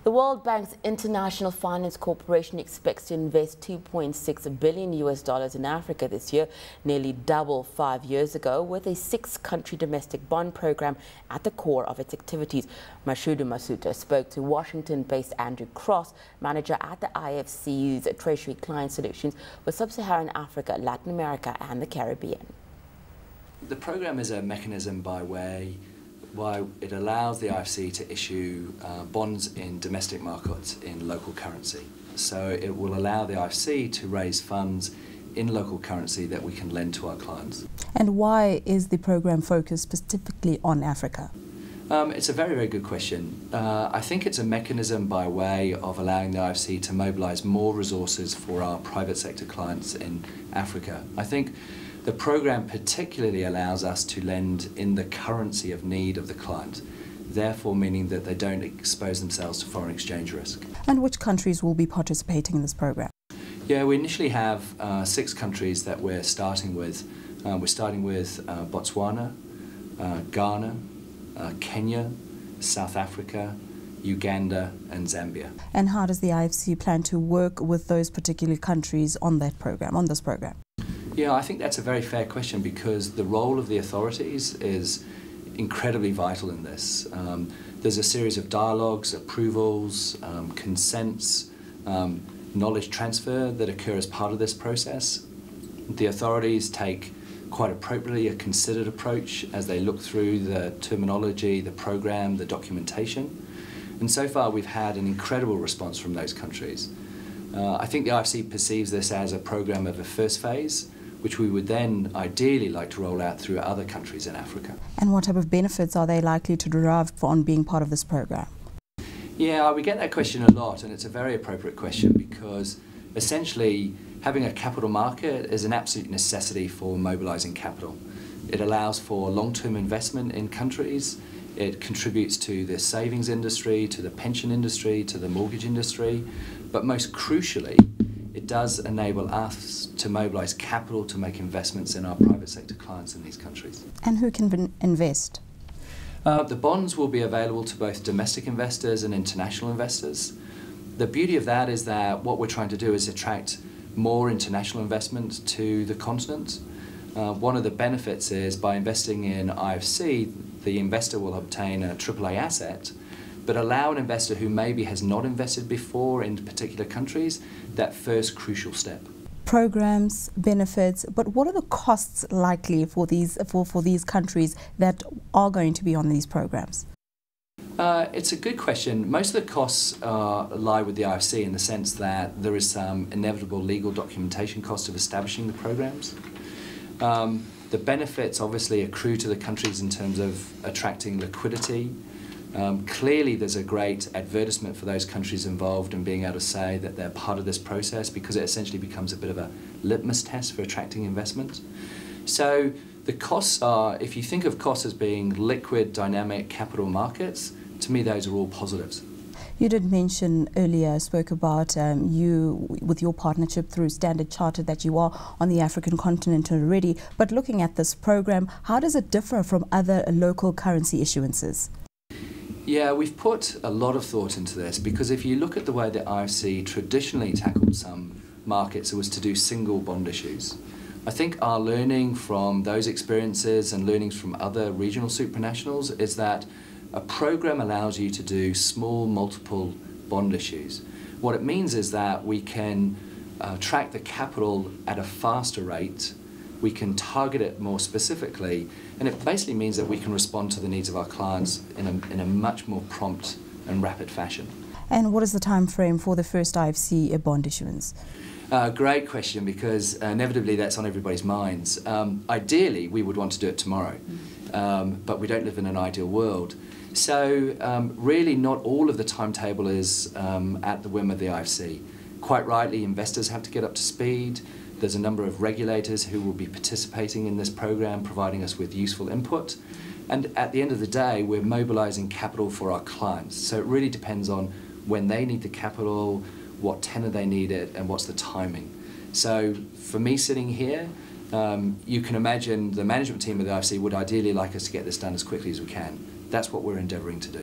The World Bank's International Finance Corporation expects to invest $2.6 billion in Africa this year, nearly double 5 years ago, with a 6-country domestic bond program at the core of its activities. Masutha spoke to Washington-based Andrew Cross, manager at the IFC's Treasury Client Solutions for Sub-Saharan Africa, Latin America and the Caribbean. The program is a mechanism by it allows the IFC to issue bonds in domestic markets in local currency. So it will allow the IFC to raise funds in local currency that we can lend to our clients. And why is the program focused specifically on Africa? It's a very, very good question. I think it's a mechanism by way of allowing the IFC to mobilise more resources for our private sector clients in Africa. I think the program particularly allows us to lend in the currency of need of the client, therefore meaning that they don't expose themselves to foreign exchange risk. And which countries will be participating in this program? Yeah, we initially have 6 countries that we're starting with. We're starting with Botswana, Ghana, Kenya, South Africa, Uganda and Zambia. And how does the IFC plan to work with those particular countries on that program, on this program? Yeah, I think that's a very fair question because the role of the authorities is incredibly vital in this. There's a series of dialogues, approvals, consents, knowledge transfer that occur as part of this process. The authorities take quite appropriately a considered approach as they look through the terminology, the program, the documentation. And so far we've had an incredible response from those countries. I think the IFC perceives this as a program of a first phase, which we would then ideally like to roll out through other countries in Africa. And what type of benefits are they likely to derive on being part of this program? Yeah, we get that question a lot, and it's a very appropriate question because essentially having a capital market is an absolute necessity for mobilising capital. It allows for long-term investment in countries. It contributes to the savings industry, to the pension industry, to the mortgage industry, but most crucially, it does enable us to mobilise capital to make investments in our private sector clients in these countries. And who can invest? The bonds will be available to both domestic investors and international investors. The beauty of that is that what we're trying to do is attract more international investment to the continent. One of the benefits is by investing in IFC, the investor will obtain a AAA asset, but allow an investor who maybe has not invested before in particular countries that first crucial step. Programs, benefits, but what are the costs likely for these countries that are going to be on these programs? It's a good question. Most of the costs lie with the IFC in the sense that there is some inevitable legal documentation cost of establishing the programs. The benefits obviously accrue to the countries in terms of attracting liquidity. Clearly there's a great advertisement for those countries involved in being able to say that they're part of this process because it essentially becomes a bit of a litmus test for attracting investment. So the costs are, if you think of costs as being liquid, dynamic capital markets, to me those are all positives. You did mention earlier, spoke about you with your partnership through Standard Chartered that you are on the African continent already, but looking at this program, how does it differ from other local currency issuances? Yeah, we've put a lot of thought into this because if you look at the way the IFC traditionally tackled some markets, it was to do single bond issues. I think our learning from those experiences and learnings from other regional supranationals is that a program allows you to do small multiple bond issues. What it means is that we can track the capital at a faster rate, we can target it more specifically, and it basically means that we can respond to the needs of our clients in a much more prompt and rapid fashion. And what is the time frame for the first IFC bond issuance? Great question, because inevitably that's on everybody's minds. Ideally, we would want to do it tomorrow, but we don't live in an ideal world. So really not all of the timetable is at the whim of the IFC. Quite rightly, investors have to get up to speed. There's a number of regulators who will be participating in this program, providing us with useful input. And at the end of the day, we're mobilizing capital for our clients. So it really depends on when they need the capital, what tenor they need it, and what's the timing. So for me sitting here, you can imagine the management team of the IFC would ideally like us to get this done as quickly as we can. That's what we're endeavouring to do.